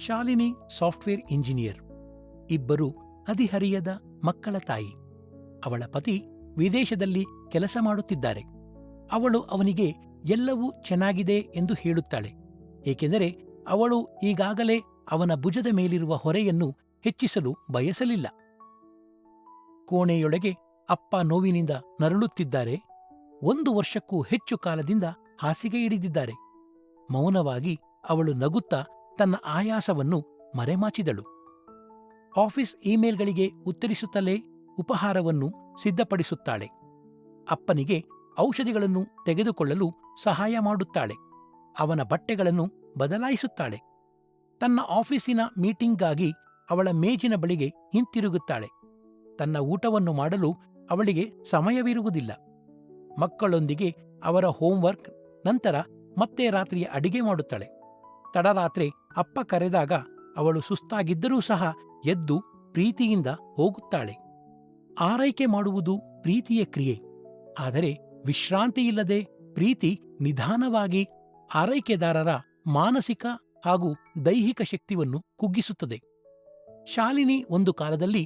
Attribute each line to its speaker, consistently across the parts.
Speaker 1: Shalini software engineer. ಇಬ್ಬರು ಹದಿಹರಿಯದ ಮಕ್ಕಳ ತಾಯಿ. ಅವಳ ಪತಿ ವಿದೇಶದಲ್ಲಿ ಕೆಲಸ ಮಾಡುತ್ತಿದ್ದಾರೆ. ಅವಳು ಅವನಿಗೆ ಎಲ್ಲವೂ ಚೆನ್ನಾಗಿದೆ ಎಂದು ಹೇಳುತ್ತಾಳೆ, ಏಕೆಂದರೆ ಅವಳು ಈಗಾಗಲೇ ಅವನ ಭುಜದ ಮೇಲಿರುವ ಹೊರೆಯನ್ನು ಹೆಚ್ಚಿಸಲು ಬಯಸಲಿಲ್ಲ. ಕೋಣೆಯೊಳಗೆ ಅಪ್ಪ ನೋವಿನಿಂದ ನರಳುತ್ತಿದ್ದಾರೆ. 1 ವರ್ಷಕ್ಕೂ ಹೆಚ್ಚು ಕಾಲದಿಂದ ಹಾಸಿಗೆ ಹಿಡಿದಿದ್ದಾರೆ. ಮೌನವಾಗಿ ಅವಳು ನಗುತ್ತಾ ತನ್ನ ಆಯಾಸವನ್ನು ಮರೆಮಾಚಿದಳು. ಆಫೀಸ್ ಇಮೇಲ್ಗಳಿಗೆ ಉತ್ತರಿಸುತ್ತಲೇ ಉಪಹಾರವನ್ನು ಸಿದ್ಧಪಡಿಸುತ್ತಾಳೆ. ಅಪ್ಪನಿಗೆ ಔಷಧಿಗಳನ್ನು ತೆಗೆದುಕೊಳ್ಳಲು ಸಹಾಯ ಮಾಡುತ್ತಾಳೆ. ಅವನ ಬಟ್ಟೆಗಳನ್ನು ಬದಲಾಯಿಸುತ್ತಾಳೆ. ತನ್ನ ಆಫೀಸಿನ ಮೀಟಿಂಗ್ಗಾಗಿ ಅವಳ ಮೇಜಿನ ಬಳಿಗೆ ಹಿಂತಿರುಗುತ್ತಾಳೆ. ತನ್ನ ಊಟವನ್ನು ಮಾಡಲು ಅವಳಿಗೆ ಸಮಯವಿರುವುದಿಲ್ಲ. ಮಕ್ಕಳೊಂದಿಗೆ ಅವರ ಹೋಂವರ್ಕ್, ನಂತರ ಮತ್ತೆ ರಾತ್ರಿಯ ಅಡಿಗೆ ಮಾಡುತ್ತಾಳೆ. ತಡರಾತ್ರಿ ಅಪ್ಪ ಕರೆದಾಗ ಅವಳು ಸುಸ್ತಾಗಿದ್ದರೂ ಸಹ ಎದ್ದು ಪ್ರೀತಿಯಿಂದ ಹೋಗುತ್ತಾಳೆ. ಆರೈಕೆ ಮಾಡುವುದು ಪ್ರೀತಿಯ ಕ್ರಿಯೆ. ಆದರೆ ವಿಶ್ರಾಂತಿಯಿಲ್ಲದೆ ಪ್ರೀತಿ ನಿಧಾನವಾಗಿ ಆರೈಕೆದಾರರ ಮಾನಸಿಕ ಹಾಗೂ ದೈಹಿಕ ಶಕ್ತಿಯನ್ನು ಕುಗ್ಗಿಸುತ್ತದೆ. ಶಾಲಿನಿ ಒಂದು ಕಾಲದಲ್ಲಿ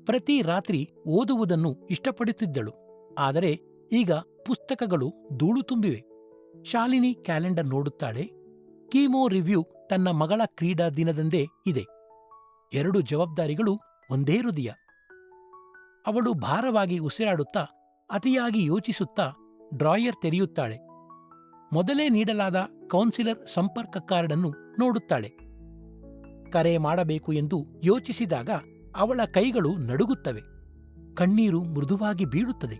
Speaker 1: ಪ್ರತಿ ರಾತ್ರಿ ಓದುವುದನ್ನು ಇಷ್ಟಪಡುತ್ತಿದ್ದಳು. ಆದರೆ ಈಗ ಪುಸ್ತಕಗಳು ಧೂಳು ತುಂಬಿವೆ. ಶಾಲಿನಿ ಕ್ಯಾಲೆಂಡರ್ ನೋಡುತ್ತಾಳೆ. ಕೀಮೋ ರಿವ್ಯೂ ತನ್ನ ಮಗಳ ಕ್ರೀಡಾ ದಿನದಂದೇ ಇದೆ. 2 ಜವಾಬ್ದಾರಿಗಳು, ಒಂದೇ ಹೃದಯ. ಅವಳು ಭಾರವಾಗಿ ಉಸಿರಾಡುತ್ತಾ, ಅತಿಯಾಗಿ ಯೋಚಿಸುತ್ತಾ ಡ್ರಾಯರ್ ತೆರೆಯುತ್ತಾಳೆ. ಮೊದಲೇ ನೀಡಲಾದ ಕೌನ್ಸಿಲರ್ ಸಂಪರ್ಕ ಕಾರ್ಡ್ ಅನ್ನು ನೋಡುತ್ತಾಳೆ. ಕರೆ ಮಾಡಬೇಕು ಎಂದು ಯೋಚಿಸಿದಾಗ ಅವಳ ಕೈಗಳು ನಡುಗುತ್ತವೆ. ಕಣ್ಣೀರು ಮೃದುವಾಗಿ ಬೀಳುತ್ತದೆ.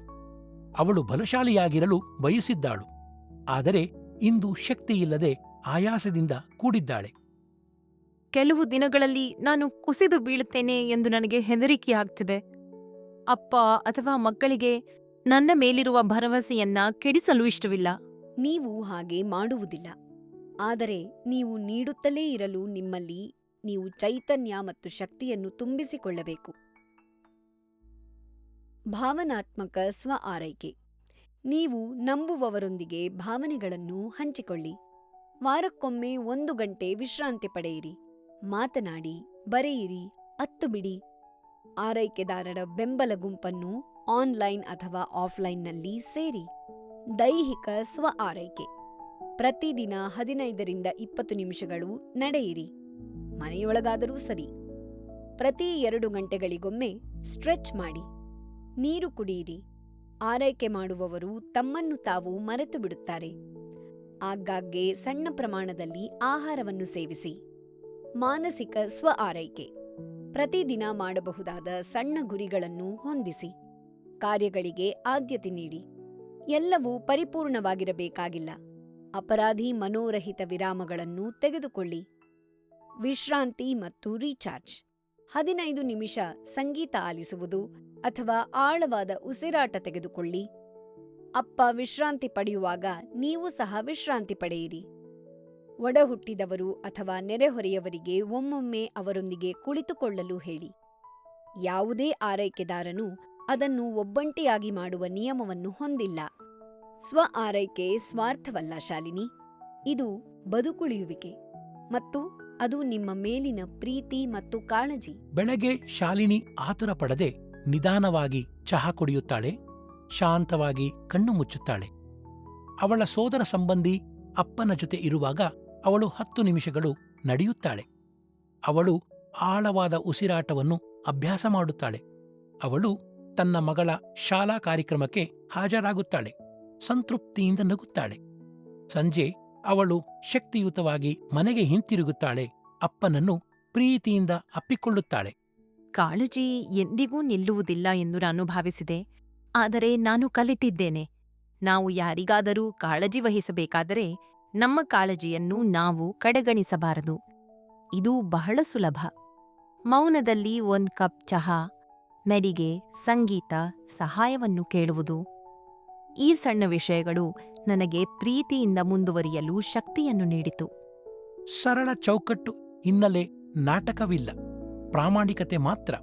Speaker 1: ಅವಳು ಬಲಶಾಲಿಯಾಗಿರಲು ಬಯಸಿದ್ದಾಳು. ಆದರೆ ಇಂದು ಶಕ್ತಿಯಿಲ್ಲದೆ ಆಯಾಸದಿಂದ ಕೂಡಿದ್ದಾಳೆ.
Speaker 2: ಕೆಲವು ದಿನಗಳಲ್ಲಿ ನಾನು ಕುಸಿದು ಬೀಳುತ್ತೇನೆ ಎಂದು ನನಗೆ ಹೆದರಿಕೆಯಾಗ್ತಿದೆ. ಅಪ್ಪ ಅಥವಾ ಮಕ್ಕಳಿಗೆ ನನ್ನ ಮೇಲಿರುವ ಭರವಸೆಯನ್ನ ಕೆಡಿಸಲು ಇಷ್ಟವಿಲ್ಲ.
Speaker 3: ನೀವು ಹಾಗೆ ಮಾಡುವುದಿಲ್ಲ. ಆದರೆ ನೀವು ನೀಡುತ್ತಲೇ ಇರಲು ನಿಮ್ಮಲ್ಲಿ ನೀವು ಚೈತನ್ಯ ಮತ್ತು ಶಕ್ತಿಯನ್ನು ತುಂಬಿಸಿಕೊಳ್ಳಬೇಕು. ಭಾವನಾತ್ಮಕ ಸ್ವ ಆರೈಕೆ. ನೀವು ನಂಬುವವರೊಂದಿಗೆ ಭಾವನೆಗಳನ್ನು ಹಂಚಿಕೊಳ್ಳಿ. ವಾರಕ್ಕೊಮ್ಮೆ 1 ಗಂಟೆ ವಿಶ್ರಾಂತಿ ಪಡೆಯಿರಿ. ಮಾತನಾಡಿ, ಬರೆಯಿರಿ, ಅತ್ತು ಬಿಡಿ. ಆರೈಕೆದಾರರ ಬೆಂಬಲ ಗುಂಪನ್ನು ಆನ್ಲೈನ್ ಅಥವಾ ಆಫ್ಲೈನ್ನಲ್ಲಿ ಸೇರಿ. ದೈಹಿಕ ಸ್ವ ಆರೈಕೆ. ಪ್ರತಿದಿನ 15 ರಿಂದ 20 ನಿಮಿಷಗಳು ನಡೆಯಿರಿ. ಮನೆಯೊಳಗಾದರೂ ಸರಿ. ಪ್ರತಿ 2 ಗಂಟೆಗಳಿಗೊಮ್ಮೆ ಸ್ಟ್ರೆಚ್ ಮಾಡಿ. ನೀರು ಕುಡಿಯಿರಿ. ಆರೈಕೆ ಮಾಡುವವರು ತಮ್ಮನ್ನು ತಾವು ಮರೆತು ಬಿಡುತ್ತಾರೆ. ಆಗಾಗ್ಗೆ ಸಣ್ಣ ಪ್ರಮಾಣದಲ್ಲಿ ಆಹಾರವನ್ನು ಸೇವಿಸಿ. ಮಾನಸಿಕ ಸ್ವ ಆರೈಕೆ. ಪ್ರತಿದಿನ ಮಾಡಬಹುದಾದ ಸಣ್ಣ ಗುರಿಗಳನ್ನು ಹೊಂದಿಸಿ. ಕಾರ್ಯಗಳಿಗೆ ಆದ್ಯತೆ ನೀಡಿ. ಎಲ್ಲವೂ ಪರಿಪೂರ್ಣವಾಗಿರಬೇಕಾಗಿಲ್ಲ. ಅಪರಾಧಿ ಮನೋರಹಿತ ವಿರಾಮಗಳನ್ನು ತೆಗೆದುಕೊಳ್ಳಿ. ವಿಶ್ರಾಂತಿ ಮತ್ತು ರೀಚಾರ್ಜ್. 15 ನಿಮಿಷ ಸಂಗೀತ ಆಲಿಸುವುದು ಅಥವಾ ಆಳವಾದ ಉಸಿರಾಟ ತೆಗೆದುಕೊಳ್ಳಿ. ಅಪ್ಪ ವಿಶ್ರಾಂತಿ ಪಡೆಯುವಾಗ ನೀವು ಸಹ ವಿಶ್ರಾಂತಿ ಪಡೆಯಿರಿ. ಒಡಹುಟ್ಟಿದವರು ಅಥವಾ ನೆರೆಹೊರೆಯವರಿಗೆ ಒಮ್ಮೊಮ್ಮೆ ಅವರೊಂದಿಗೆ ಕುಳಿತುಕೊಳ್ಳಲು ಹೇಳಿ. ಯಾವುದೇ ಆರೈಕೆದಾರನು ಅದನ್ನು ಒಬ್ಬಂಟಿಯಾಗಿ ಮಾಡುವ ನಿಯಮವನ್ನು ಹೊಂದಿಲ್ಲ. ಸ್ವ ಆರೈಕೆ ಸ್ವಾರ್ಥವಲ್ಲ ಶಾಲಿನಿ. ಇದು ಬದುಕುಳಿಯುವಿಕೆ ಮತ್ತು ಅದು ನಿಮ್ಮ ಮೇಲಿನ ಪ್ರೀತಿ ಮತ್ತು ಕಾಳಜಿ.
Speaker 1: ಬೆಳಗ್ಗೆ ಶಾಲಿನಿ ಆತುರ ಪಡದೆ ನಿಧಾನವಾಗಿ ಚಹಾ ಕುಡಿಯುತ್ತಾಳೆ. ಶಾಂತವಾಗಿ ಕಣ್ಣು ಮುಚ್ಚುತ್ತಾಳೆ. ಅವಳ ಸೋದರ ಸಂಬಂಧಿ ಅಪ್ಪನ ಜೊತೆ ಇರುವಾಗ ಅವಳು 10 ನಿಮಿಷಗಳು ನಡೆಯುತ್ತಾಳೆ. ಅವಳು ಆಳವಾದ ಉಸಿರಾಟವನ್ನು ಅಭ್ಯಾಸ ಮಾಡುತ್ತಾಳೆ. ಅವಳು ತನ್ನ ಮಗಳ ಶಾಲಾ ಕಾರ್ಯಕ್ರಮಕ್ಕೆ ಹಾಜರಾಗುತ್ತಾಳೆ. ಸಂತೃಪ್ತಿಯಿಂದ ನಗುತ್ತಾಳೆ. ಸಂಜೆ ಅವಳು ಶಕ್ತಿಯುತವಾಗಿ ಮನೆಗೆ ಹಿಂತಿರುಗುತ್ತಾಳೆ. ಅಪ್ಪನನ್ನು ಪ್ರೀತಿಯಿಂದ ಅಪ್ಪಿಕೊಳ್ಳುತ್ತಾಳೆ.
Speaker 2: ಕಾಳಜಿ ಎಂದಿಗೂ ನಿಲ್ಲುವುದಿಲ್ಲ ಎಂದು ನಾನು ಭಾವಿಸಿದೆ. ಆದರೆ ನಾನು ಕಲಿತಿದ್ದೇನೆ, ನಾವು ಯಾರಿಗಾದರೂ ಕಾಳಜಿ ವಹಿಸಬೇಕಾದರೆ ನಮ್ಮ ಕಾಳಜಿಯನ್ನು ನಾವು ಕಡೆಗಣಿಸಬಾರದು. ಇದು ಬಹಳ ಸುಲಭ. ಮೌನದಲ್ಲಿ 1 ಕಪ್ ಚಹಾ, ಮೆಡಿಗೆ, ಸಂಗೀತ, ಸಹಾಯವನ್ನು ಕೇಳುವುದು. ಈ ಸಣ್ಣ ವಿಷಯಗಳು ನನಗೆ ಪ್ರೀತಿಯಿಂದ ಮುಂದುವರಿಯಲು ಶಕ್ತಿಯನ್ನು ನೀಡಿತು.
Speaker 1: ಸರಳ ಚೌಕಟ್ಟು, ಹಿನ್ನೆಲೆ, ನಾಟಕವಿಲ್ಲ, ಪ್ರಾಮಾಣಿಕತೆ ಮಾತ್ರ.